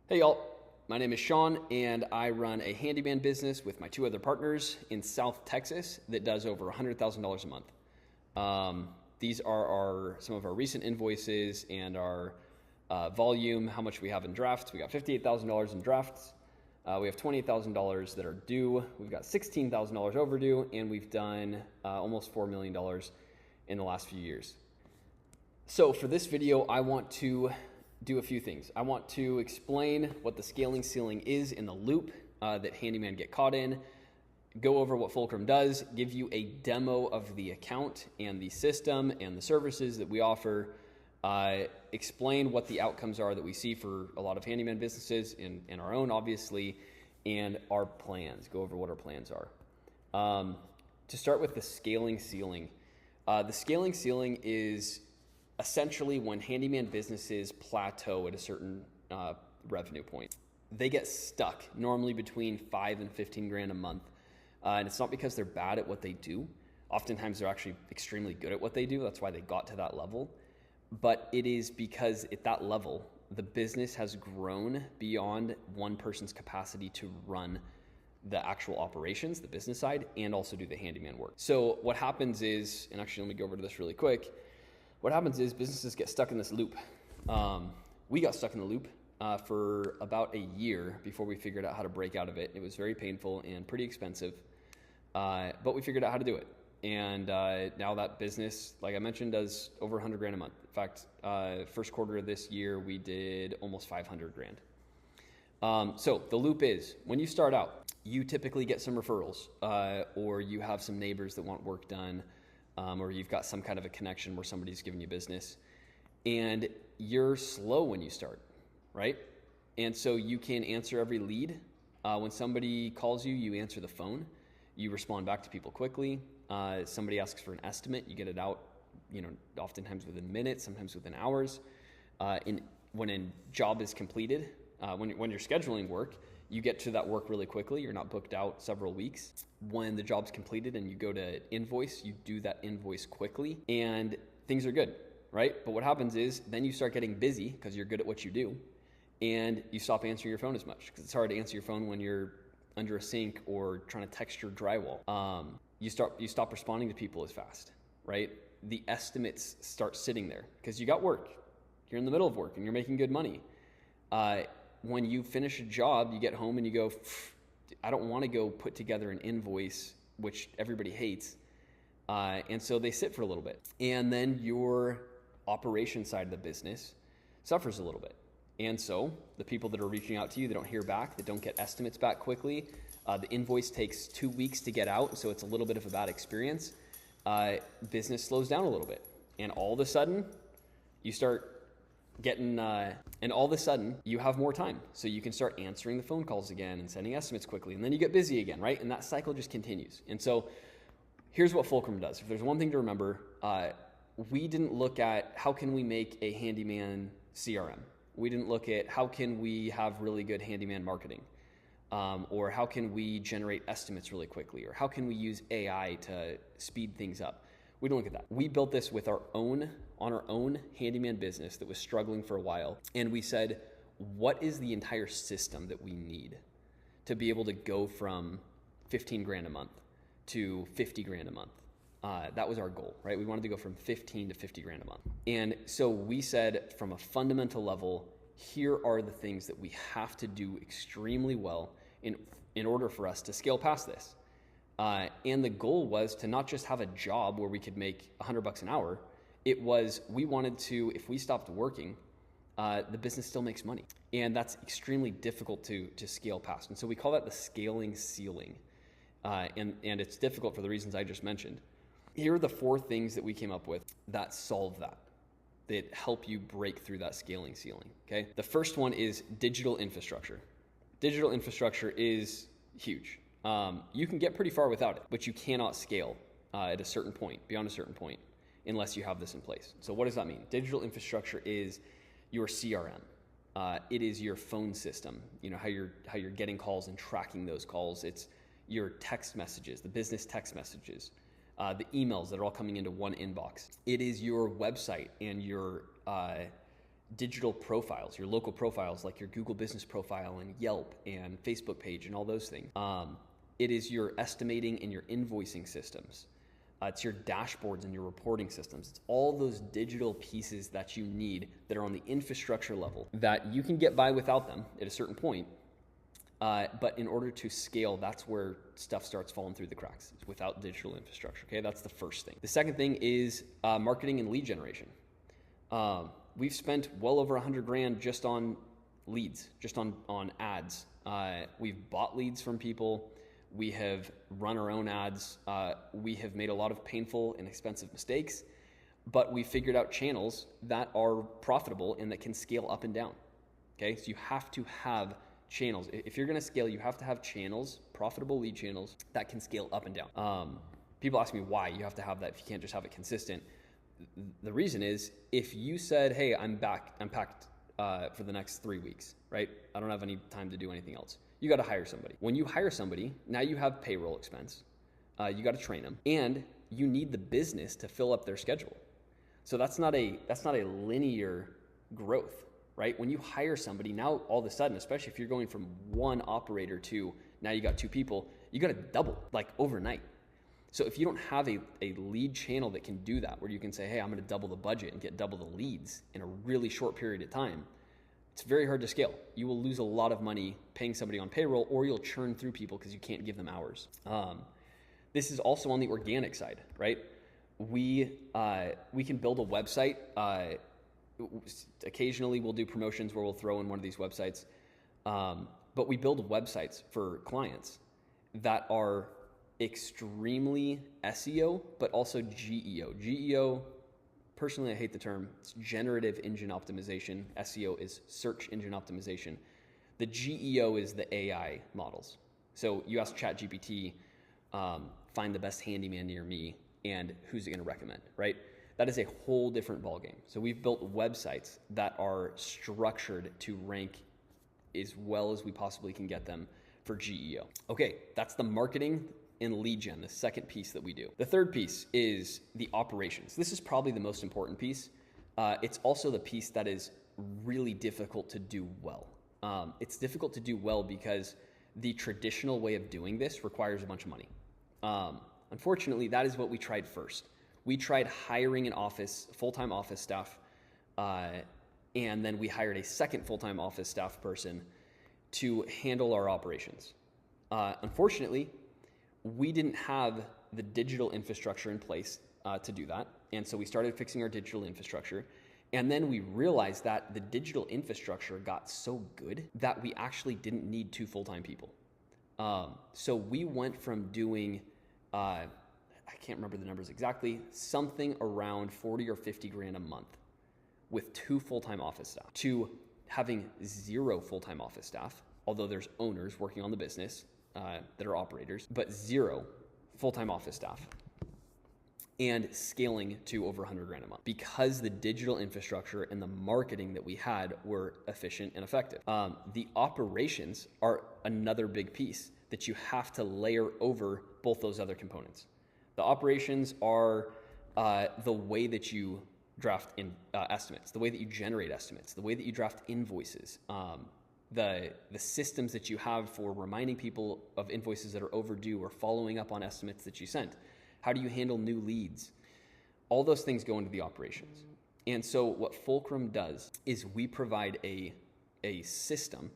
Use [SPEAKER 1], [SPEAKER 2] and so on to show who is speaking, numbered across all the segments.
[SPEAKER 1] Hey y'all, my name is Sean and I run a handyman business with my two other partners in South Texas that does over $100,000 a month. These are some of our recent invoices and our volume, how much we have in drafts. We got $58,000 in drafts. We have $28,000 that are due. We've got $16,000 overdue, and we've done almost $4 million in the last few years. So for this video, I want to do a few things. I want to explain what the scaling ceiling is in the loop that handyman get caught in, go over what Fulcrum does, give you a demo of the account and the system and the services that we offer, explain what the outcomes are that we see for a lot of handyman businesses and our own, obviously, and our plans, go over what our plans are. To start with the scaling ceiling. The scaling ceiling is essentially when handyman businesses plateau at a certain revenue point. They get stuck normally between 5 and 15 grand a month. And it's not because they're bad at what they do. Oftentimes they're actually extremely good at what they do. That's why they got to that level. But it is because at that level, the business has grown beyond one person's capacity to run the actual operations, the business side, and also do the handyman work. So what happens is, and actually let me go over to this really quick. What happens is businesses get stuck in this loop. We got stuck in the loop for about a year before we figured out how to break out of it. It was very painful and pretty expensive, but we figured out how to do it. And now that business, like I mentioned, does over 100 grand a month. In fact, first quarter of this year, we did almost 500 grand. So the loop is, when you start out, you typically get some referrals, or you have some neighbors that want work done, or you've got some kind of a connection where somebody's giving you business, and you're slow when you start, right? And so you can answer every lead. When somebody calls you, you answer the phone. You respond back to people quickly. Somebody asks for an estimate, you get it out, oftentimes within minutes, sometimes within hours. When a job is completed, when you're scheduling work, you get to that work really quickly. You're not booked out several weeks. When the job's completed and you go to invoice, you do that invoice quickly and things are good, right? But what happens is then you start getting busy because you're good at what you do, and you stop answering your phone as much because it's hard to answer your phone when you're under a sink or trying to texture drywall. You stop responding to people as fast, right? The estimates start sitting there because you got work. You're in the middle of work and you're making good money. When you finish a job, you get home and you go, I don't want to go put together an invoice, which everybody hates. And so they sit for a little bit. And then your operation side of the business suffers a little bit. And so the people that are reaching out to you, they don't hear back, they don't get estimates back quickly. The invoice takes 2 weeks to get out, so it's a little bit of a bad experience. Business slows down a little bit. And all of a sudden, you start getting, and all of a sudden you have more time. So you can start answering the phone calls again and sending estimates quickly. And then you get busy again, right? And that cycle just continues. And so here's what Fulcrum does. If there's one thing to remember, we didn't look at how can we make a handyman CRM. We didn't look at how can we have really good handyman marketing, or how can we generate estimates really quickly, or how can we use AI to speed things up. We don't look at that. We built this with on our own handyman business that was struggling for a while. And we said, what is the entire system that we need to be able to go from 15 grand a month to 50 grand a month? That was our goal, right? We wanted to go from 15 to 50 grand a month. And so we said, from a fundamental level, here are the things that we have to do extremely well in order for us to scale past this. And the goal was to not just have a job where we could make $100 an hour. It was, we wanted to, if we stopped working, the business still makes money. And that's extremely difficult to scale past. And so we call that the scaling ceiling. And it's difficult for the reasons I just mentioned. Here are the 4 things that we came up with that solve that help you break through that scaling ceiling, okay? The first one is digital infrastructure. Digital infrastructure is huge. You can get pretty far without it, but you cannot scale at a certain point, beyond a certain point, unless you have this in place. So what does that mean? Digital infrastructure is your CRM. It is your phone system, how you're getting calls and tracking those calls. It's your text messages, the business text messages, the emails that are all coming into one inbox. It is your website and your digital profiles, your local profiles, like your Google business profile and Yelp and Facebook page and all those things. It is your estimating and your invoicing systems. It's your dashboards and your reporting systems. It's all those digital pieces that you need that are on the infrastructure level that you can get by without them at a certain point. But in order to scale, that's where stuff starts falling through the cracks, without digital infrastructure. Okay, that's the first thing. The second thing is marketing and lead generation. We've spent well over $100,000 just on leads, just on ads. We've bought leads from people. We have run our own ads. We have made a lot of painful and expensive mistakes, but we figured out channels that are profitable and that can scale up and down. Okay, so you have to have channels. If you're going to scale, you have to have channels, profitable lead channels that can scale up and down. People ask me why you have to have that if you can't just have it consistent. The reason is, if you said, hey, I'm packed for the next 3 weeks, right? I don't have any time to do anything else. You got to hire somebody. When you hire somebody, now you have payroll expense. You got to train them, and you need the business to fill up their schedule. So that's not a linear growth, right? When you hire somebody, now all of a sudden, especially if you're going from one operator to now you got 2 people, you got to double, like overnight. So if you don't have a lead channel that can do that, where you can say, hey, I'm going to double the budget and get double the leads in a really short period of time, it's very hard to scale. You will lose a lot of money paying somebody on payroll, or you'll churn through people because you can't give them hours. This is also on the organic side, right? We can build a website. Occasionally we'll do promotions where we'll throw in one of these websites. But we build websites for clients that are extremely SEO, but also GEO. GEO, personally, I hate the term. It's generative engine optimization. SEO is search engine optimization. The GEO is the AI models. So you ask ChatGPT, find the best handyman near me, and who's it going to recommend, right? That is a whole different ballgame. So we've built websites that are structured to rank as well as we possibly can get them for GEO. Okay, that's the marketing and lead gen, the second piece that we do. The third piece is the operations. This is probably the most important piece. It's also the piece that is really difficult to do well. It's difficult to do well because the traditional way of doing this requires a bunch of money. Unfortunately, that is what we tried first. We tried hiring an office, full-time office staff, and then we hired a second full-time office staff person to handle our operations. Unfortunately, we didn't have the digital infrastructure in place to do that. And so we started fixing our digital infrastructure. And then we realized that the digital infrastructure got so good that we actually didn't need 2 full-time people. So we went from doing, I can't remember the numbers exactly, something around 40 or 50 grand a month with 2 full-time office staff, to having 0 full-time office staff, although there's owners working on the business that are operators, but 0 full-time office staff, and scaling to over 100 grand a month because the digital infrastructure and the marketing that we had were efficient and effective. The operations are another big piece that you have to layer over both those other components. The operations are the way that you draft in estimates, the way that you generate estimates, the way that you draft invoices, the systems that you have for reminding people of invoices that are overdue or following up on estimates that you sent. How do you handle new leads? All those things go into the operations. And so what Fulcrum does is we provide a system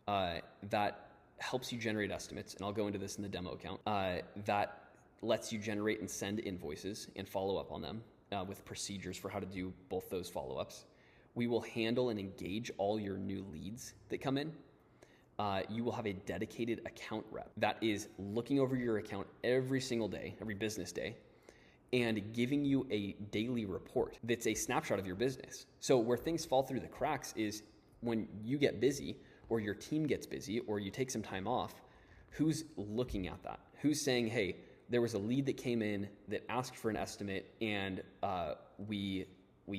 [SPEAKER 1] that helps you generate estimates, and I'll go into this in the demo account, that lets you generate and send invoices and follow up on them with procedures for how to do both those follow-ups. We will handle and engage all your new leads that come in. You will have a dedicated account rep that is looking over your account every single day, every business day, and giving you a daily report that's a snapshot of your business. So where things fall through the cracks is when you get busy, or your team gets busy, or you take some time off, who's looking at that? Who's saying, hey, there was a lead that came in that asked for an estimate, and we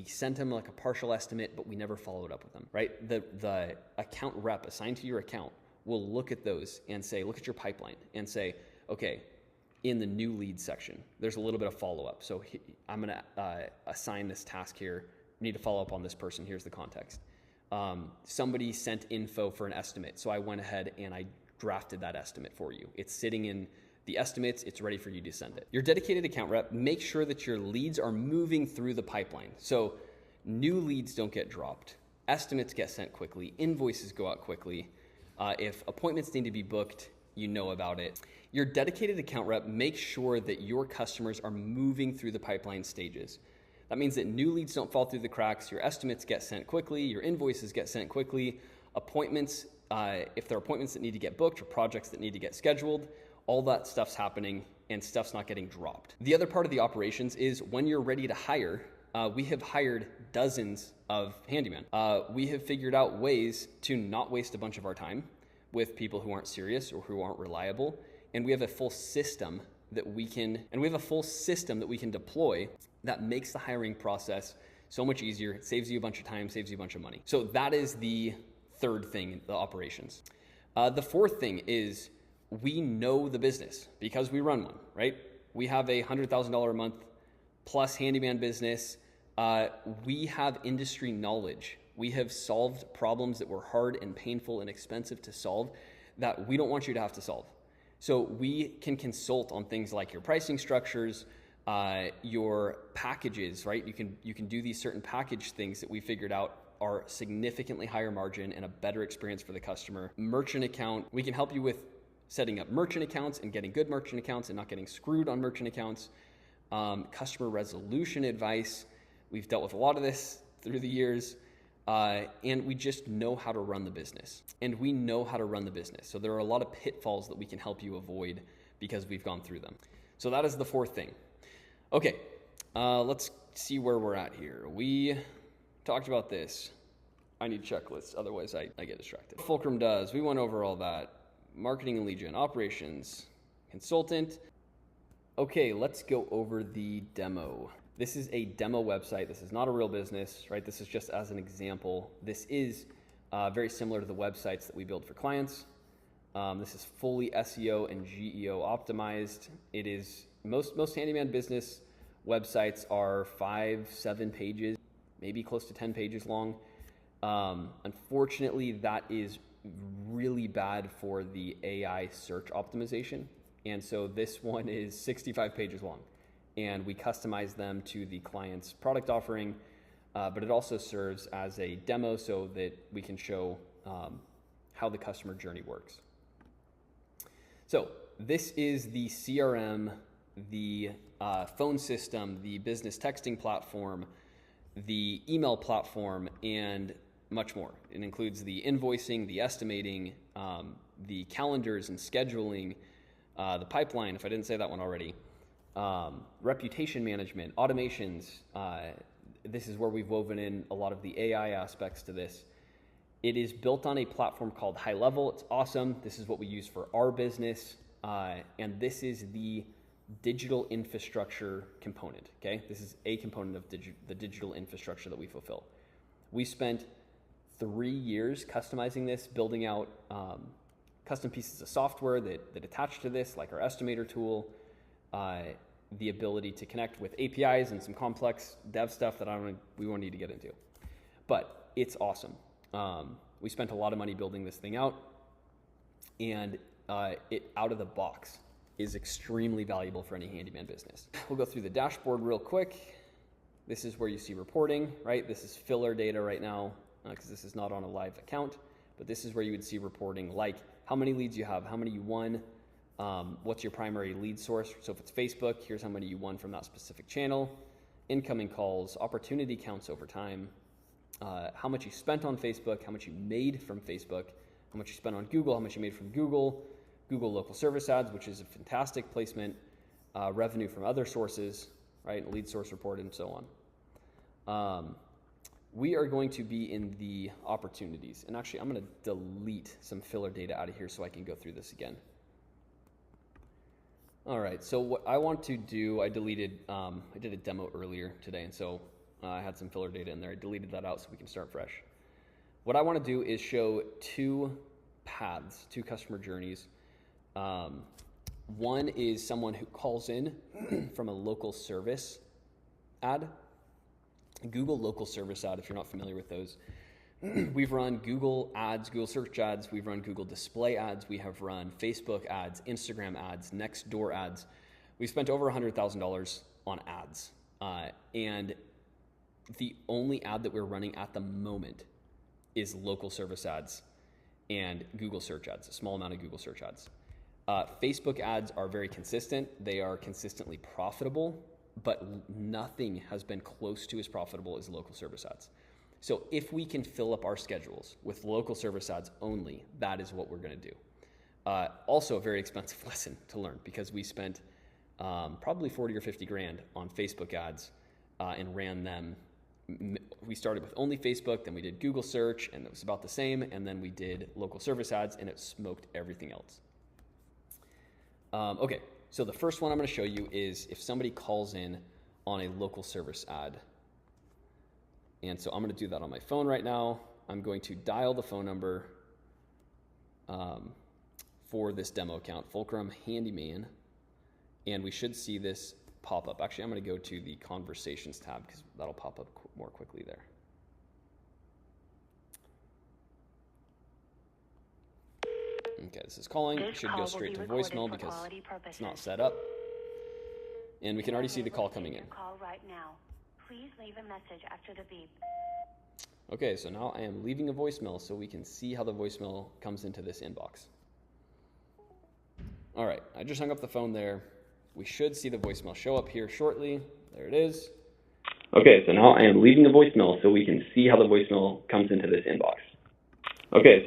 [SPEAKER 1] sent him like a partial estimate, but we never followed up with them, right? The account rep assigned to your account will look at those and say, look at your pipeline and say, okay, in the new lead section, there's a little bit of follow-up. So I'm going to assign this task here need to follow up on this person. Here's the context. Somebody sent info for an estimate. So I went ahead and I drafted that estimate for you. It's sitting in the estimates. It's ready for you to send it. Your dedicated account rep, make sure that your leads are moving through the pipeline. So new leads don't get dropped. Estimates get sent quickly. Invoices go out quickly. If appointments need to be booked, you know about it. Your dedicated account rep makes sure that your customers are moving through the pipeline stages. That means that new leads don't fall through the cracks. Your estimates get sent quickly. Your invoices get sent quickly. Appointments, if there are appointments that need to get booked or projects that need to get scheduled, all that stuff's happening and stuff's not getting dropped. The other part of the operations is when you're ready to hire, we have hired dozens of handymen. We have figured out ways to not waste a bunch of our time with people who aren't serious or who aren't reliable. And we have a full system that we can deploy that makes the hiring process so much easier. It saves you a bunch of time, saves you a bunch of money. So that is the third thing, the operations. The fourth thing is we know the business because we run one, right? We have a $100,000 a month plus handyman business. We have industry knowledge. We have solved problems that were hard and painful and expensive to solve that we don't want you to have to solve. So we can consult on things like your pricing structures, your packages, right? You can do these certain package things that we figured out are significantly higher margin and a better experience for the customer. Merchant account, we can help you with setting up merchant accounts and getting good merchant accounts and not getting screwed on merchant accounts. Customer resolution advice. We've dealt with a lot of this through the years. And we just know how to run the business. And we know how to run the business. So there are a lot of pitfalls that we can help you avoid because we've gone through them. So that is the fourth thing. Okay, let's see where we're at here. We talked about this. I need checklists, otherwise I get distracted. Fulcrum does, we went over all that. Marketing and lead gen, operations, consultant. Okay, let's go over the demo. This is a demo website. This is not a real business, right? This is just as an example. This is very similar to the websites that we build for clients. This is fully SEO and GEO optimized. It is most handyman business websites are 5-7 pages, maybe close to 10 pages long. Unfortunately, that is really bad for the AI search optimization. And so this one is 65 pages long. And we customize them to the client's product offering, but it also serves as a demo so that we can show how the customer journey works. So this is the CRM, the phone system, the business texting platform, the email platform, and much more. It includes the invoicing, the estimating, the calendars and scheduling, the pipeline, if I didn't say that one already. Reputation management, automations. This is where we've woven in a lot of the AI aspects to this. It is built on a platform called High Level. It's awesome. This is what we use for our business. And this is the digital infrastructure component. Okay. This is a component of the digital infrastructure that we fulfill. We spent 3 years customizing this, building out custom pieces of software that attach to this, like our estimator tool, the ability to connect with APIs and some complex dev stuff that we won't need to get into. But it's awesome. We spent a lot of money building this thing out, and it out of the box is extremely valuable for any handyman business. We'll go through the dashboard real quick. This is where you see reporting, right? This is filler data right now because this is not on a live account, but this is where you would see reporting like how many leads you have, how many you won, what's your primary lead source. So if it's Facebook, here's how many you won from that specific channel, incoming calls, opportunity counts over time, how much you spent on Facebook, how much you made from Facebook, how much you spent on Google, how much you made from Google, Google local service ads, which is a fantastic placement, revenue from other sources, right? Lead source report and so on. We are going to be in the opportunities. And actually, I'm going to delete some filler data out of here so I can go through this again. All right, so what I want to do, I did a demo earlier today, and so I had some filler data in there. I deleted that out so we can start fresh. What I want to do is show two paths, two customer journeys. One is someone who calls in from a local service ad, Google local service ad, if you're not familiar with those, we've run Google ads, Google search ads, we've run Google display ads, we have run Facebook ads, Instagram ads, Nextdoor ads. We spent over $100,000 on ads. And the only ad that we're running at the moment is local service ads and Google search ads, a small amount of Google search ads. Facebook ads are very consistent. They are consistently profitable, but nothing has been close to as profitable as local service ads. So if we can fill up our schedules with local service ads only, that is what we're going to do. Also a very expensive lesson to learn, because we spent probably 40 or 50 grand on Facebook ads and ran them. We started with only Facebook, then we did Google search, and it was about the same, and then we did local service ads, and it smoked everything else. Okay, so the first one I'm going to show you is if somebody calls in on a local service ad. And so I'm going to do that on my phone right now. I'm going to dial the phone number for this demo account, Fulcrum Handyman, and we should see this pop up. Actually, I'm going to go to the conversations tab because that'll pop up more quickly there. Okay, this is calling. It should go straight to voicemail because it's not set up. And we can already see the call coming in.
[SPEAKER 2] Call right now. Please leave a message after the beep.
[SPEAKER 1] Okay, so now I am leaving a voicemail so we can see how the voicemail comes into this inbox. All right, I just hung up the phone there. We should see the voicemail show up here shortly. There it is. Okay, so now I am leaving a voicemail so we can see how the voicemail comes into this inbox. Okay,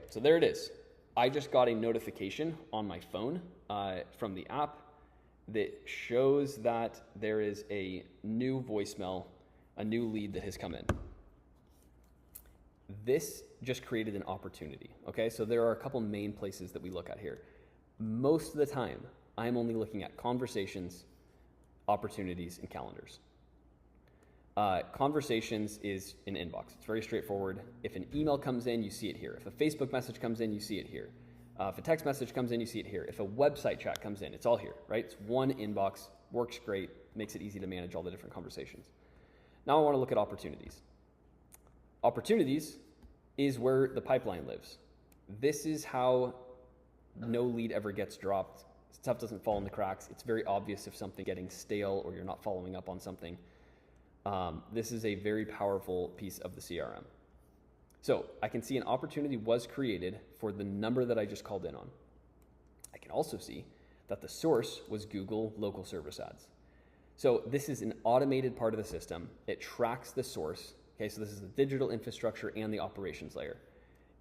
[SPEAKER 1] so there it is. I just got a notification on my phone from the app that shows that there is a new voicemail, a new lead that has come in. This just created an opportunity, okay? So there are a couple main places that we look at here. Most of the time, I'm only looking at conversations, opportunities, and calendars. Conversations is an inbox. It's very straightforward. If an email comes in, you see it here. If a Facebook message comes in, you see it here. If a text message comes in, you see it here. If a website chat comes in, it's all here, right? It's one inbox, works great, makes it easy to manage all the different conversations. Now I want to look at opportunities. Opportunities is where the pipeline lives. This is how no lead ever gets dropped. Stuff doesn't fall in the cracks. It's very obvious if something's getting stale or you're not following up on something. This is a very powerful piece of the CRM. So I can see an opportunity was created for the number that I just called in on. I can also see that the source was Google local service ads. So this is an automated part of the system. It tracks the source. Okay, so this is the digital infrastructure and the operations layer.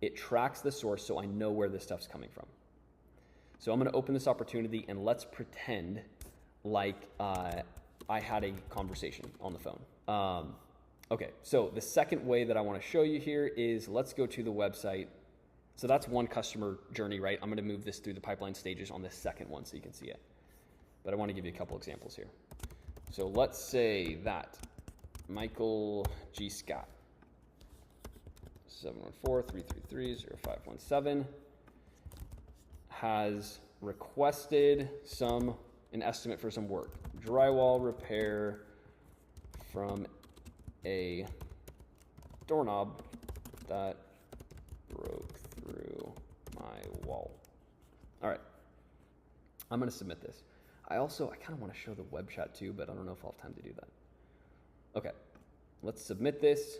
[SPEAKER 1] It tracks the source so I know where this stuff's coming from. So I'm going to open this opportunity and let's pretend like I had a conversation on the phone. Okay, so the second way that I want to show you here is let's go to the website. So that's one customer journey, right? I'm going to move this through the pipeline stages on this second one so you can see it. But I want to give you a couple examples here. So let's say that Michael G. Scott, 714-333-0517, has requested an estimate for some work. Drywall repair from a doorknob that broke through my wall. All right, I'm going to submit this. I kind of want to show the web chat too, but I don't know if I'll have time to do that. Okay, let's submit this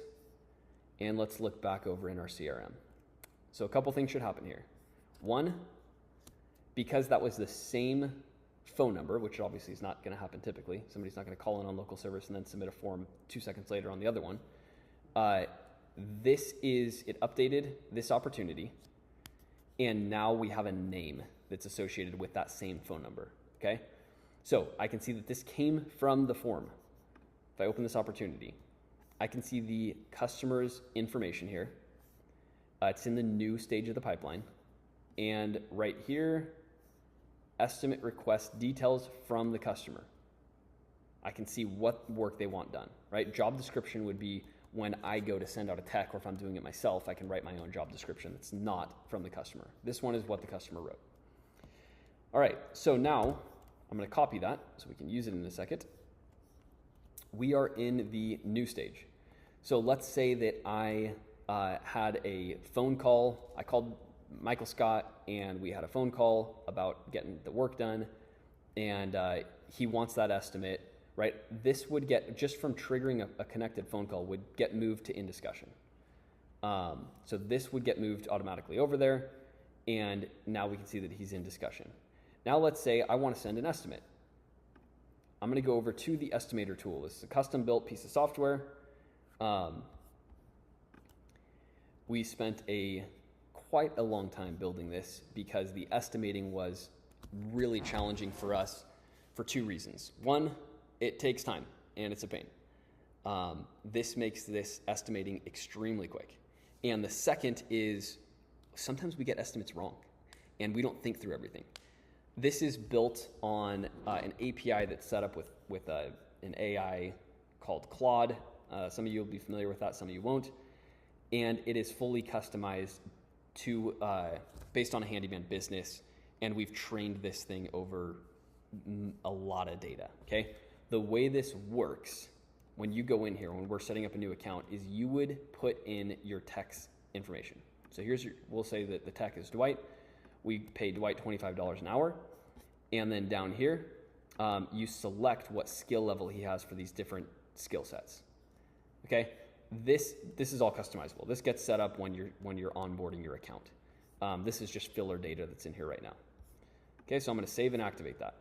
[SPEAKER 1] and let's look back over in our CRM. So a couple things should happen here. One, because that was the same phone number, which obviously is not going to happen typically. Somebody's not going to call in on local service and then submit a form 2 seconds later on the other one. It updated this opportunity, and now we have a name that's associated with that same phone number, okay? So I can see that this came from the form. If I open this opportunity, I can see the customer's information here. It's in the new stage of the pipeline. And right here, estimate request details from the customer. I can see what work they want done, right? Job description would be when I go to send out a tech, or if I'm doing it myself, I can write my own job description that's not from the customer. This one is what the customer wrote. All right, so now I'm going to copy that so we can use it in a second. we are in the new stage. So let's say that I had a phone call. I called Michael Scott and we had a phone call about getting the work done, and he wants that estimate, right? This would get, just from triggering a connected phone call, would get moved to in discussion. So this would get moved automatically over there, and now we can see that he's in discussion. Now let's say I want to send an estimate. I'm going to go over to the estimator tool. This is a custom built piece of software. We spent quite a long time building this because the estimating was really challenging for us for two reasons. One, it takes time and it's a pain. This makes this estimating extremely quick. And the second is sometimes we get estimates wrong and we don't think through everything. This is built on an API that's set up with an AI called Claude. Some of you will be familiar with that, some of you won't. And it is fully customized to based on a handyman business, and we've trained this thing over a lot of data, okay? The way this works, when you go in here, when we're setting up a new account, is you would put in your tech's information. So we'll say that the tech is Dwight. We pay Dwight $25 an hour. And then down here, you select what skill level he has for these different skill sets. Okay, this is all customizable. This gets set up when you're onboarding your account. This is just filler data that's in here right now. Okay, so I'm going to save and activate that.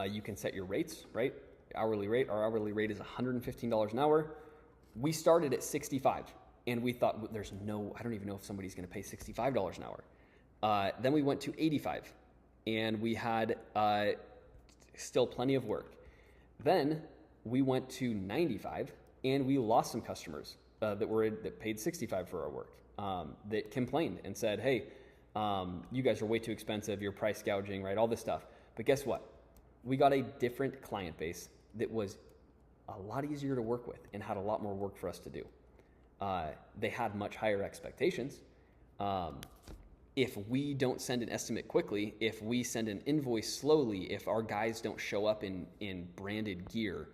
[SPEAKER 1] You can set your rates, right? Hourly rate. Our hourly rate is $115 an hour. We started at 65, and we thought I don't even know if somebody's going to pay $65 an hour. Then we went to 85. And we had still plenty of work. Then we went to 95, and we lost some customers that paid 65 for our work, that complained and said, hey, you guys are way too expensive, you're price gouging, right, all this stuff. But guess what? We got a different client base that was a lot easier to work with and had a lot more work for us to do. They had much higher expectations. If we don't send an estimate quickly, if we send an invoice slowly, if our guys don't show up in branded gear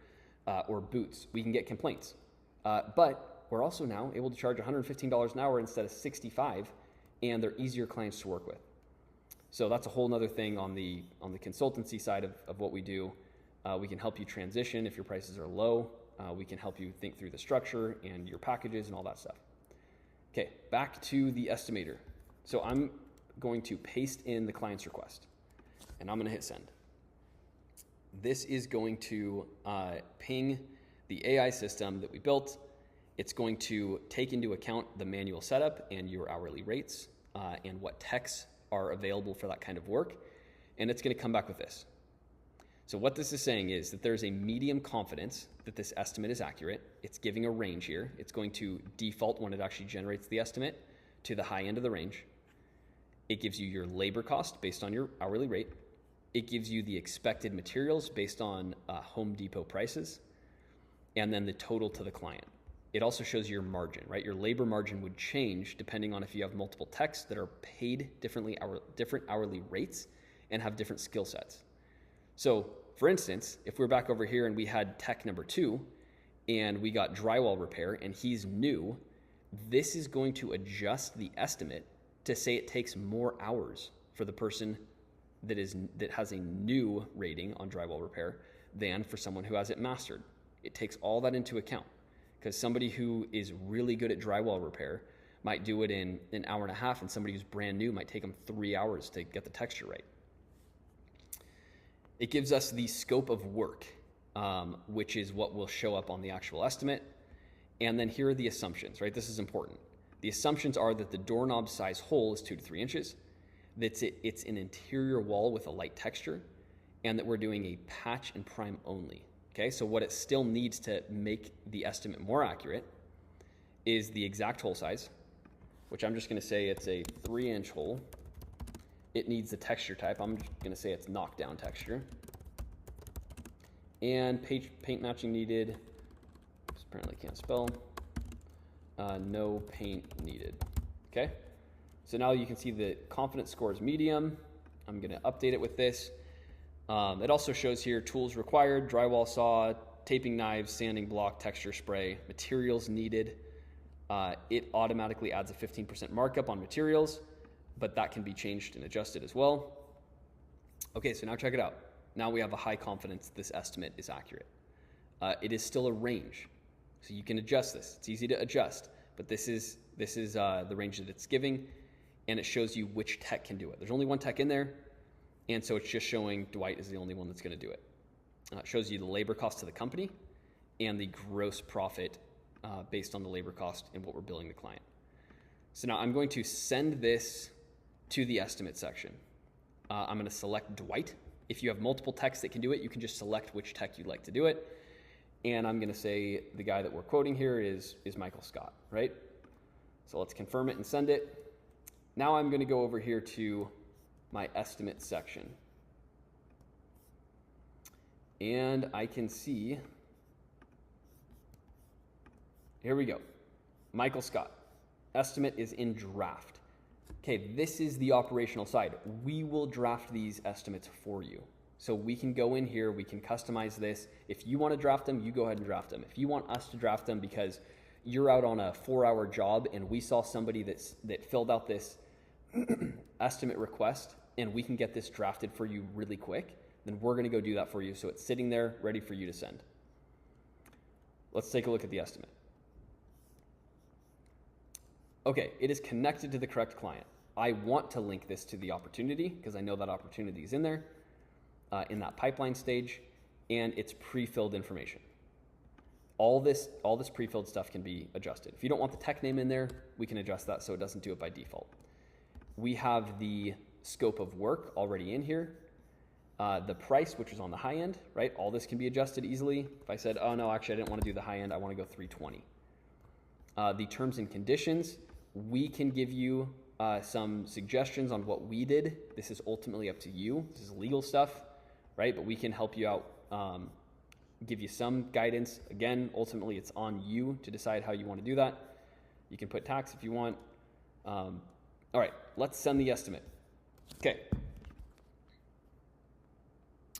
[SPEAKER 1] or boots, we can get complaints. But we're also now able to charge $115 an hour instead of 65, and they're easier clients to work with. So that's a whole nother thing on the consultancy side of what we do. We can help you transition if your prices are low. We can help you think through the structure and your packages and all that stuff. Okay, back to the estimator. So I'm going to paste in the client's request, and I'm going to hit send. This is going to ping the AI system that we built. It's going to take into account the manual setup and your hourly rates and what techs are available for that kind of work, and it's going to come back with this. So what this is saying is that there's a medium confidence that this estimate is accurate. It's giving a range here. It's going to default when it actually generates the estimate to the high end of the range. It gives you your labor cost based on your hourly rate. It gives you the expected materials based on Home Depot prices, and then the total to the client. It also shows your margin, right? Your labor margin would change depending on if you have multiple techs that are paid differently, different hourly rates, and have different skill sets. So, for instance, if we're back over here and we had tech number 2, and we got drywall repair, and he's new, this is going to adjust the estimate to say it takes more hours for the person that has a new rating on drywall repair than for someone who has it mastered. It takes all that into account, because somebody who is really good at drywall repair might do it in an hour and a half, and somebody who's brand new might take them 3 hours to get the texture right. It gives us the scope of work, which is what will show up on the actual estimate. And then here are the assumptions, right? This is important. The assumptions are that the doorknob size hole is 2 to 3 inches, that it's an interior wall with a light texture, and that we're doing a patch and prime only. Okay, so what it still needs to make the estimate more accurate is the exact hole size, which I'm just going to say it's a 3-inch hole. It needs the texture type. I'm just going to say it's knockdown texture. And paint matching needed. Apparently can't spell. No paint needed. Okay, so now you can see the confidence score is medium. I'm going to update it with this. It also shows here tools required: drywall saw, taping knives, sanding block, texture spray, materials needed. It automatically adds a 15% markup on materials, but that can be changed and adjusted as well. Okay, so now check it out. Now we have a high confidence this estimate is accurate. It is still a range, so you can adjust this. It's easy to adjust, but this is the range that it's giving, and it shows you which tech can do it. There's only one tech in there, and so it's just showing Dwight is the only one that's going to do it. It shows you the labor cost to the company and the gross profit based on the labor cost and what we're billing the client. So now I'm going to send this to the estimate section. I'm going to select Dwight. If you have multiple techs that can do it, you can just select which tech you'd like to do it. And I'm going to say the guy that we're quoting here is Michael Scott, right? So let's confirm it and send it. Now I'm going to go over here to my estimate section. And I can see, here we go. Michael Scott, estimate is in draft. Okay, this is the operational side. We will draft these estimates for you. So we can go in here, we can customize this. If you want to draft them, you go ahead and draft them. If you want us to draft them because you're out on a 4-hour job and we saw somebody that filled out this estimate request and we can get this drafted for you really quick, then we're going to go do that for you. So it's sitting there ready for you to send. Let's take a look at the estimate. Okay, it is connected to the correct client. I want to link this to the opportunity because I know that opportunity is in there, in that pipeline stage, and it's pre-filled information. All this pre-filled stuff can be adjusted. If you don't want the tech name in there, we can adjust that so it doesn't do it by default. We have the scope of work already in here. The price, which is on the high end, right? All this can be adjusted easily. If I said, oh no, actually I didn't want to do the high end, I want to go 320. The terms and conditions, we can give you some suggestions on what we did. This is ultimately up to you. This is legal stuff, right? But we can help you out, give you some guidance. Again, ultimately it's on you to decide how you want to do that. You can put tax if you want. All right, let's send the estimate. Okay.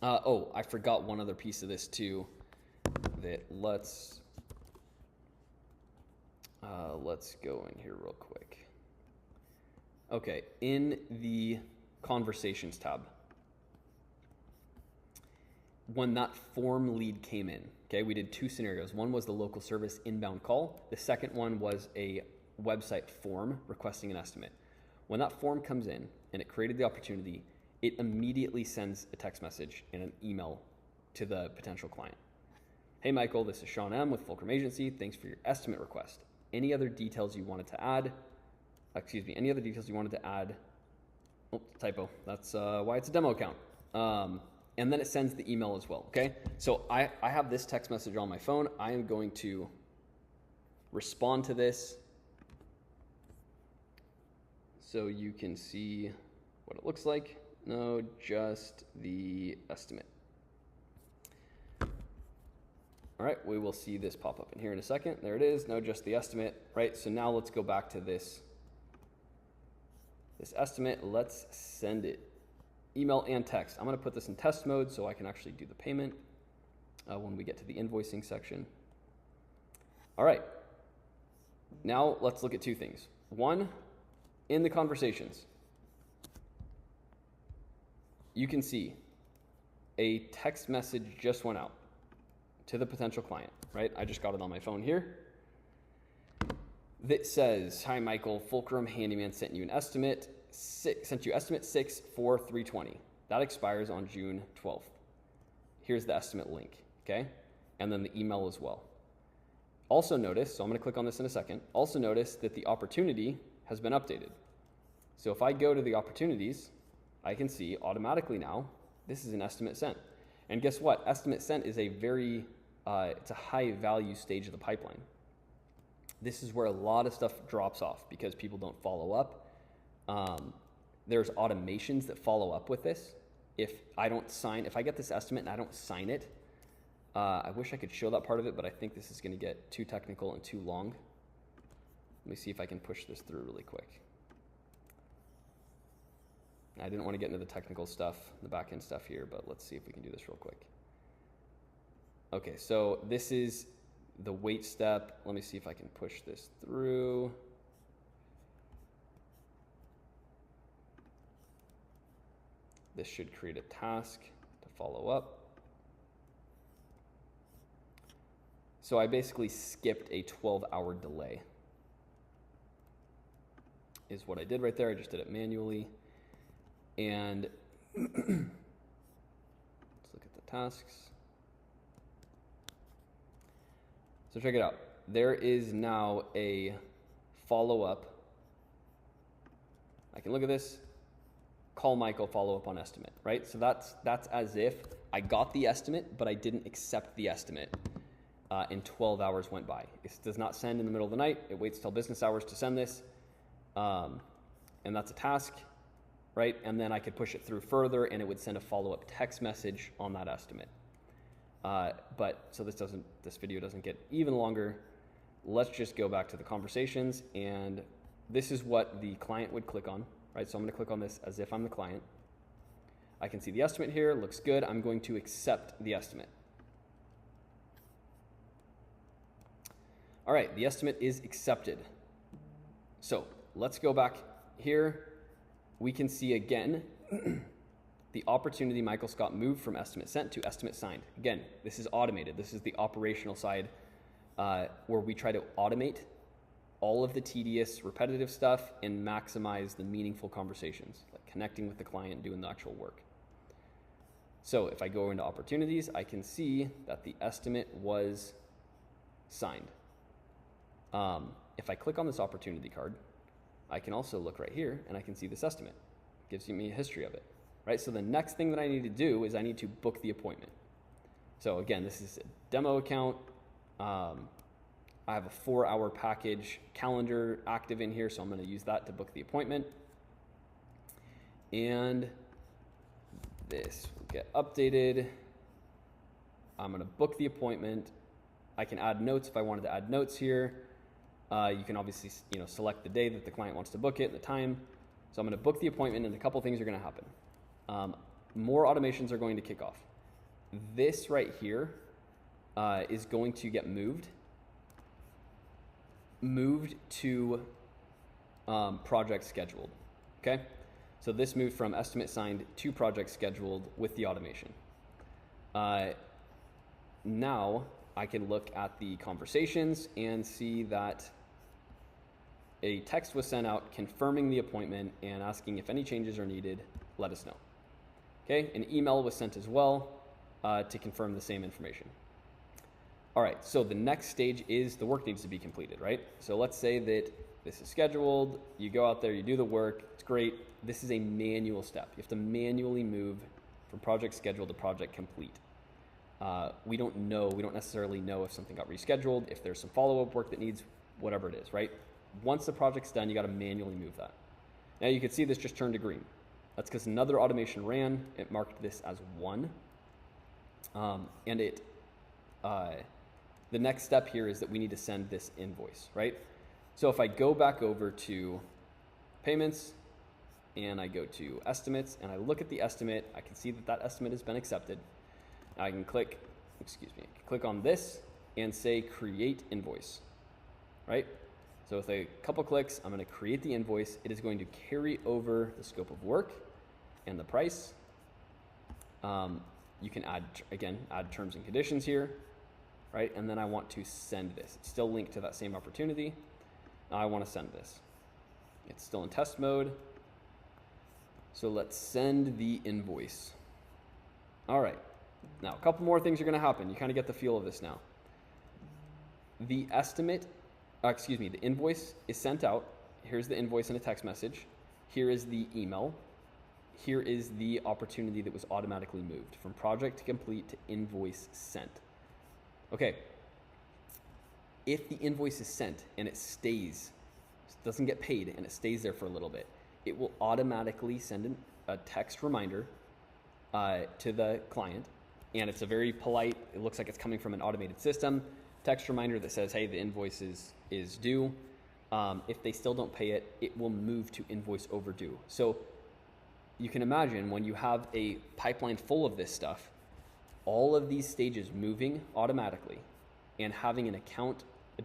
[SPEAKER 1] Oh, I forgot one other piece of this too. That let's go in here real quick. Okay, in the conversations tab, when that form lead came in, okay, we did 2 scenarios. One was the local service inbound call. The second one was a website form requesting an estimate. When that form comes in and it created the opportunity, it immediately sends a text message and an email to the potential client. Hey, Michael, this is Sean M. with Fulcrum Agency. Thanks for your estimate request. Any other details you wanted to add? Any other details you wanted to add? Oh, typo. That's why it's a demo account. And then it sends the email as well, okay? So I have this text message on my phone. I am going to respond to this so you can see what it looks like. No, just the estimate. All right, we will see this pop up in here in a second. There it is. No, just the estimate, right? So now let's go back to this estimate. Let's send it. Email and text. I'm going to put this in test mode so I can actually do the payment when we get to the invoicing section. All right. Now let's look at 2 things. One, in the conversations, you can see a text message just went out to the potential client, right? I just got it on my phone here. That says, hi, Michael, Fulcrum Handyman sent you estimate 6 for 320. That expires on June 12th. Here's the estimate link, okay? And then the email as well. Also notice, so I'm gonna click on this in a second. Also notice that the opportunity has been updated. So if I go to the opportunities, I can see automatically now, this is an estimate sent. And guess what? Estimate sent is a very, it's a high value stage of the pipeline. This is where a lot of stuff drops off because people don't follow up. There's automations that follow up with this. If I get this estimate and I don't sign it, I wish I could show that part of it, but I think this is gonna get too technical and too long. Let me see if I can push this through really quick. I didn't want to get into the technical stuff, the back end stuff here, but let's see if we can do this real quick. Okay, so this is the wait step. Let me see if I can push this through. This should create a task to follow up. So I basically skipped a 12-hour delay is what I did right there. I just did it manually. And let's look at the tasks. So check it out. There is now a follow-up. I can look at this. Call Michael, follow up on estimate, right? So that's as if I got the estimate, but I didn't accept the estimate, and 12 hours went by. It does not send in the middle of the night. It waits till business hours to send this, and that's a task, right? And then I could push it through further, and it would send a follow-up text message on that estimate. But so this video doesn't get even longer. Let's just go back to the conversations, and this is what the client would click on. Right, so I'm going to click on this as if I'm the client. I can see the estimate here, looks good. I'm going to accept the estimate. All right, the estimate is accepted. So let's go back here. We can see again the opportunity Michael Scott moved from estimate sent to estimate signed. Again, this is automated. This is the operational side where we try to automate all of the tedious, repetitive stuff and maximize the meaningful conversations, like connecting with the client, doing the actual work. So if I go into opportunities, I can see that the estimate was signed. If I click on this opportunity card, I can also look right here and I can see this estimate. It gives me a history of it, right? So the next thing that I need to do is I need to book the appointment. So again, this is a demo account. I have a 4-hour package calendar active in here, so I'm going to use that to book the appointment. And this will get updated. I'm going to book the appointment. I can add notes if I wanted to add notes here. You can obviously, select the day that the client wants to book it and the time. So I'm going to book the appointment, and a couple things are going to happen. More automations are going to kick off. This right here is going to get moved to project scheduled. Okay, so this moved from estimate signed to project scheduled with the automation. Now I can look at the conversations and see that a text was sent out confirming the appointment and asking if any changes are needed, let us know. Okay, an email was sent as well to confirm the same information. All right, so the next stage is the work needs to be completed, right? So let's say that this is scheduled, you go out there, you do the work, it's great. This is a manual step. You have to manually move from project schedule to project complete. We don't necessarily know if something got rescheduled, if there's some follow-up work that needs whatever it is, right? Once the project's done, you gotta manually move that. Now you can see this just turned to green. That's because another automation ran, it marked this as 1. And the next step here is that we need to send this invoice, right? So if I go back over to payments and I go to estimates and I look at the estimate, I can see that that estimate has been accepted. I can click on this and say create invoice, right? So with a couple clicks, I'm going to create the invoice. It is going to carry over the scope of work and the price. You can add terms and conditions here, right? And then I want to send this. It's still linked to that same opportunity. Now I want to send this. It's still in test mode. So let's send the invoice. All right. Now, a couple more things are going to happen. You kind of get the feel of this now. The invoice is sent out. Here's the invoice in a text message. Here is the email. Here is the opportunity that was automatically moved from project to complete to invoice sent. Okay. If the invoice is sent and it stays, doesn't get paid, and it stays there for a little bit, it will automatically send a text reminder to the client. And it's a very polite, it looks like it's coming from an automated system, text reminder that says, hey, the invoice is due. If they still don't pay it, it will move to invoice overdue. So you can imagine when you have a pipeline full of this stuff, All of these stages moving automatically and having a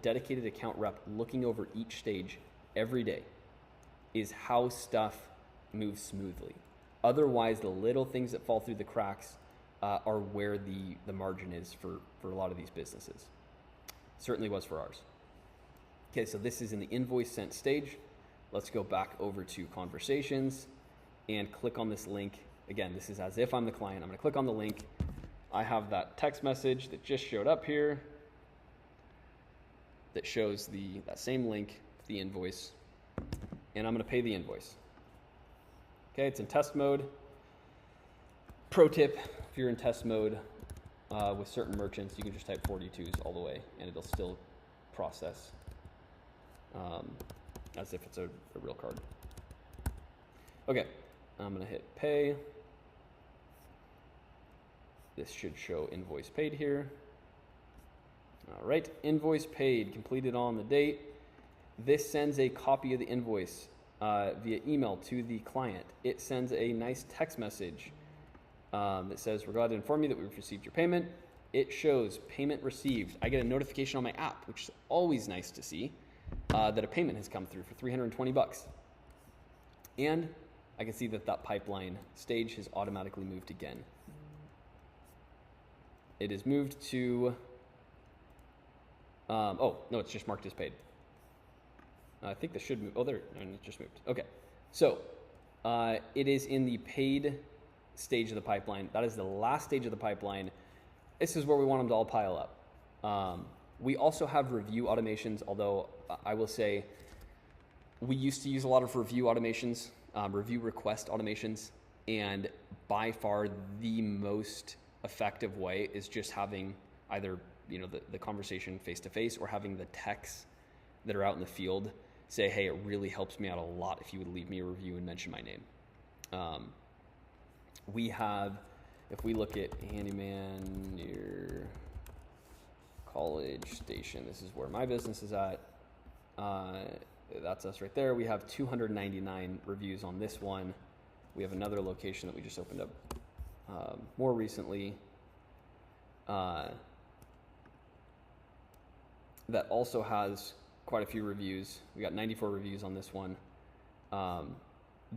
[SPEAKER 1] dedicated account rep looking over each stage every day is how stuff moves smoothly. Otherwise, the little things that fall through the cracks are where the margin is for a lot of these businesses. Certainly was for ours. Okay, so this is in the invoice sent stage. Let's go back over to conversations and click on this link. Again, this is as if I'm the client. I'm going to click on the link. I have that text message that just showed up here that shows that same link, the invoice, and I'm going to pay the invoice. Okay, it's in test mode. Pro tip, if you're in test mode with certain merchants, you can just type 42s all the way and it'll still process as if it's a real card. Okay, I'm going to hit pay. This should show invoice paid here. All right, invoice paid, completed on the date. This sends a copy of the invoice via email to the client. It sends a nice text message that says, we're glad to inform you that we've received your payment. It shows payment received. I get a notification on my app, which is always nice to see, that a payment has come through for $320. And I can see that pipeline stage has automatically moved again. It is moved to, oh, no, it's just marked as paid. I think this should move. Oh, there, it just moved. Okay, so it is in the paid stage of the pipeline. That is the last stage of the pipeline. This is where we want them to all pile up. We also have review automations, although I will say we used to use a lot of review automations, review request automations, and by far the most effective way is just having either the conversation face to face or having the techs that are out in the field say, hey, it really helps me out a lot if you would leave me a review and mention my name. We have, if we look at Handyman near College Station, this is where my business is at. That's us right there. We have 299 reviews on this one. We have another location that we just opened up more recently that also has quite a few reviews. We got 94 reviews on this one.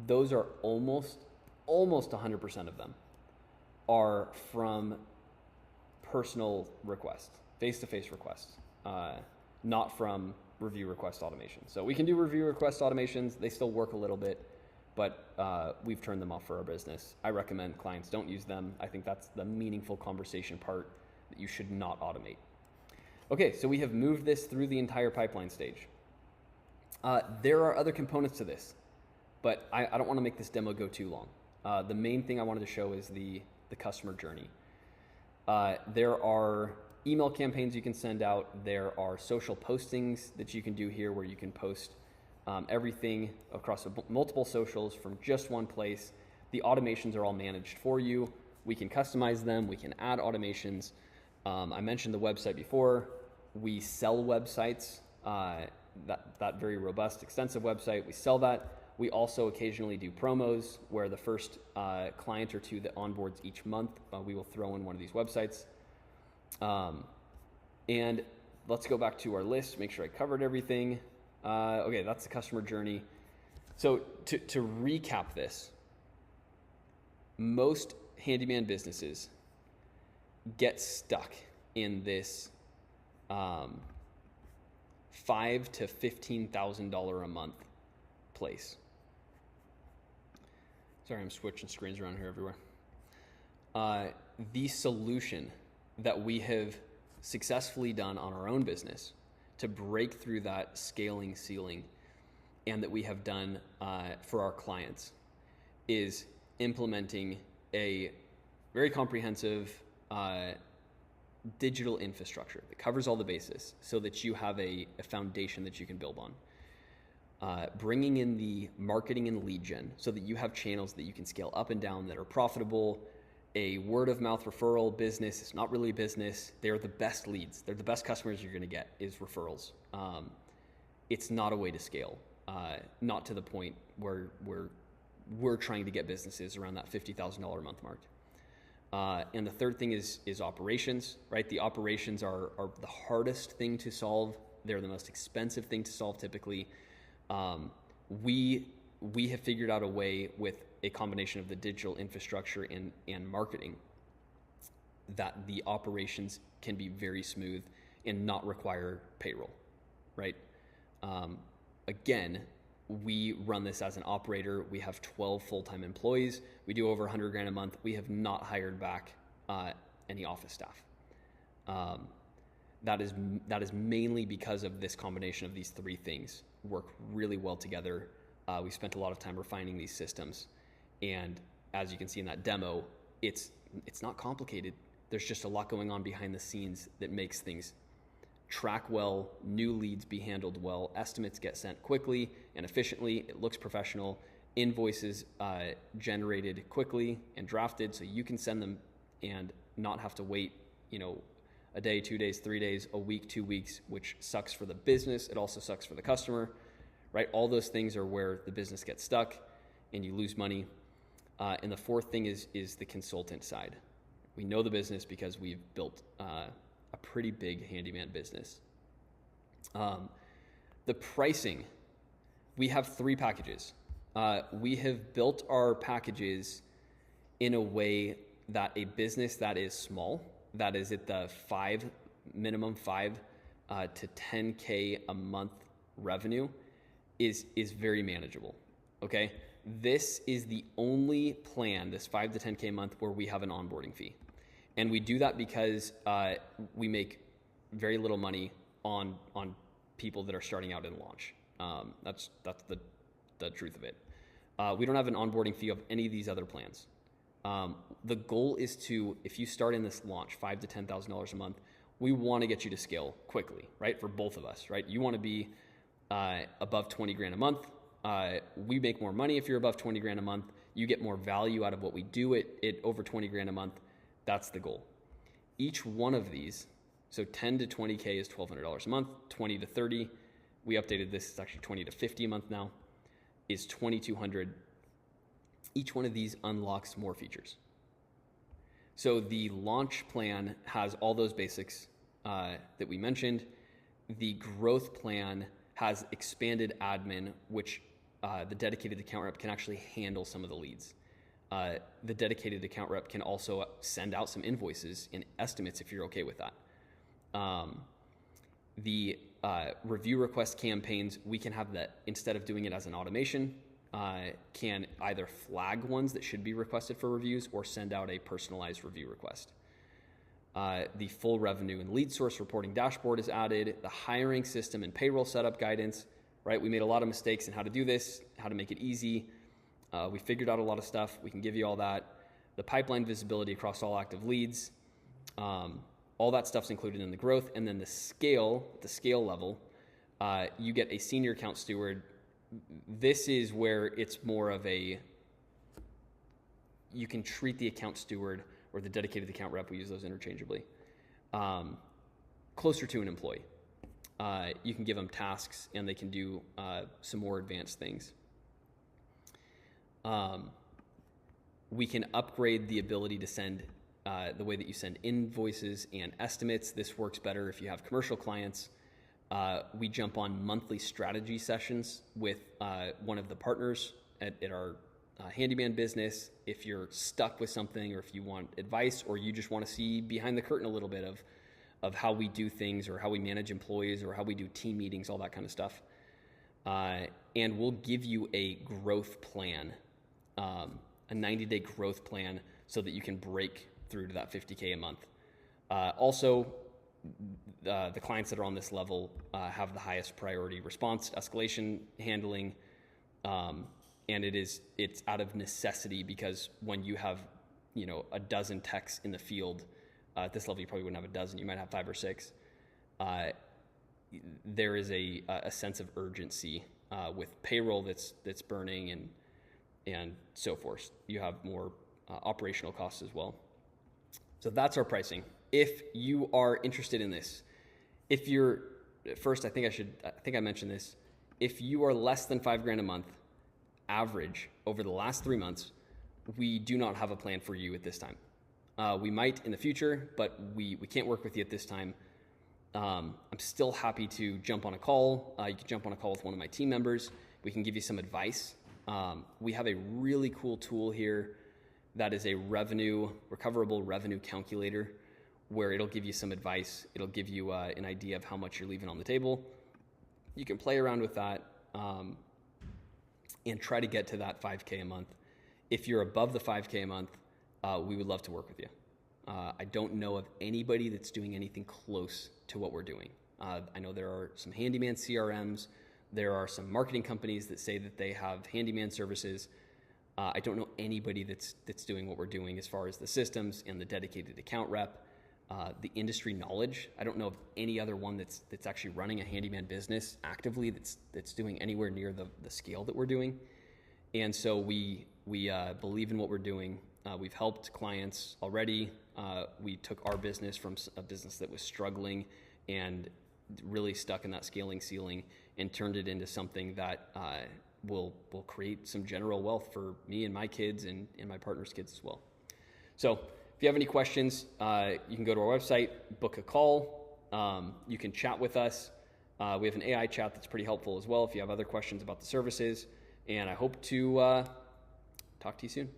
[SPEAKER 1] Those are almost 100% of them are from personal requests, face-to-face requests, not from review request automation. So we can do review request automations. They still work a little bit, but we've turned them off for our business. I recommend clients don't use them. I think that's the meaningful conversation part that you should not automate. Okay, so we have moved this through the entire pipeline stage. There are other components to this, but I don't want to make this demo go too long. The main thing I wanted to show is the customer journey. There are email campaigns you can send out. There are social postings that you can do here where you can post everything across multiple socials from just one place. The automations are all managed for you. We can customize them. We can add automations. I mentioned the website before. We sell websites, that very robust, extensive website. We sell that. We also occasionally do promos where the first client or two that onboards each month, we will throw in one of these websites. And let's go back to our list, make sure I covered everything. Okay, that's the customer journey. So to recap this, most handyman businesses get stuck in this $5,000 to $15,000 a month place. Sorry, I'm switching screens around here everywhere. The solution that we have successfully done on our own business to break through that scaling ceiling and that we have done for our clients is implementing a very comprehensive digital infrastructure that covers all the bases so that you have a foundation that you can build on. Bringing in the marketing and lead gen so that you have channels that you can scale up and down that are profitable. A word of mouth referral business is not really a business. They're the best leads. They're the best customers you're going to get is referrals. It's not a way to scale. Not to the point where we're trying to get businesses around that $50,000 a month mark. And the third thing is operations, right? The operations are the hardest thing to solve. They're the most expensive thing to solve typically. We have figured out a way with a combination of the digital infrastructure and marketing that the operations can be very smooth and not require payroll, right? Again, we run this as an operator. We have 12 full-time employees. We do over $100,000 a month. We have not hired back any office staff. That is mainly because of this combination of these three things work really well together. We spent a lot of time refining these systems, and as you can see in that demo, it's not complicated. There's just a lot going on behind the scenes that makes things track well, new leads be handled well, estimates get sent quickly and efficiently, it looks professional, invoices generated quickly and drafted so you can send them and not have to wait, a day, 2 days, 3 days, a week, 2 weeks, which sucks for the business. It also sucks for the customer, right? All those things are where the business gets stuck and you lose money. And the fourth thing is the consultant side. We know the business because we've built a pretty big handyman business. The pricing, we have 3 packages. We have built our packages in a way that a business that is small, that is at the minimum 5 to 10K a month revenue is very manageable. Okay. This is the only plan, this 5 to 10K a month, where we have an onboarding fee. And we do that because we make very little money on people that are starting out in launch. That's the truth of it. We don't have an onboarding fee of any of these other plans. The goal is to, if you start in this launch, $5,000 to $10,000 a month, we want to get you to scale quickly, right? For both of us, right? You want to be above 20 grand a month. We make more money if you're above 20 grand a month. You get more value out of what we do at over 20 grand a month. That's the goal. Each one of these, so 10 to 20K is $1,200 a month, 20 to 30, we updated this, it's actually 20 to 50 a month now, is $2,200. Each one of these unlocks more features. So the launch plan has all those basics that we mentioned. The growth plan has expanded admin, which the dedicated account rep can actually handle some of the leads. The dedicated account rep can also send out some invoices and estimates if you're okay with that. The review request campaigns, we can have that, instead of doing it as an automation, can either flag ones that should be requested for reviews or send out a personalized review request. The full revenue and lead source reporting dashboard is added. The hiring system and payroll setup guidance, right? We made a lot of mistakes in how to do this, how to make it easy. We figured out a lot of stuff. We can give you all that. The pipeline visibility across all active leads. All that stuff's included in the growth. And then the scale level, you get a senior account steward. This is where it's more of you can treat the account steward or the dedicated account rep, we use those interchangeably, closer to an employee. You can give them tasks and they can do some more advanced things. We can upgrade the ability to send the way that you send invoices and estimates. This works better if you have commercial clients. We jump on monthly strategy sessions with one of the partners at our handyman business. If you're stuck with something, or if you want advice, or you just want to see behind the curtain a little bit of how we do things, or how we manage employees, or how we do team meetings, all that kind of stuff. And we'll give you a growth plan, a 90-day growth plan, so that you can break through to that 50K a month. Also, the clients that are on this level have the highest priority response, escalation handling, and it's out of necessity, because when you have a dozen techs in the field, at this level you probably wouldn't have a dozen, you might have 5 or 6. There is a sense of urgency with payroll that's burning and so forth. You have more operational costs as well. So that's our pricing. If you are interested in this, I think I mentioned this. If you are less than $5,000 a month average over the last 3 months, we do not have a plan for you at this time. We might in the future, but we can't work with you at this time. I'm still happy to jump on a call. You can jump on a call with one of my team members. We can give you some advice. We have a really cool tool here that is a recoverable revenue calculator, where it'll give you some advice. It'll give you an idea of how much you're leaving on the table. You can play around with that and try to get to that 5K a month. If you're above the 5K a month, we would love to work with you. I don't know of anybody that's doing anything close to what we're doing. I know there are some handyman CRMs. There are some marketing companies that say that they have handyman services. I don't know anybody that's doing what we're doing as far as the systems and the dedicated account rep, the industry knowledge. I don't know of any other one that's actually running a handyman business actively that's doing anywhere near the scale that we're doing. And so we believe in what we're doing. We've helped clients already. We took our business from a business that was struggling and really stuck in that scaling ceiling and turned it into something that will create some general wealth for me and my kids and my partner's kids as well. So if you have any questions, you can go to our website, book a call. You can chat with us. We have an AI chat that's pretty helpful as well if you have other questions about the services. And I hope to talk to you soon.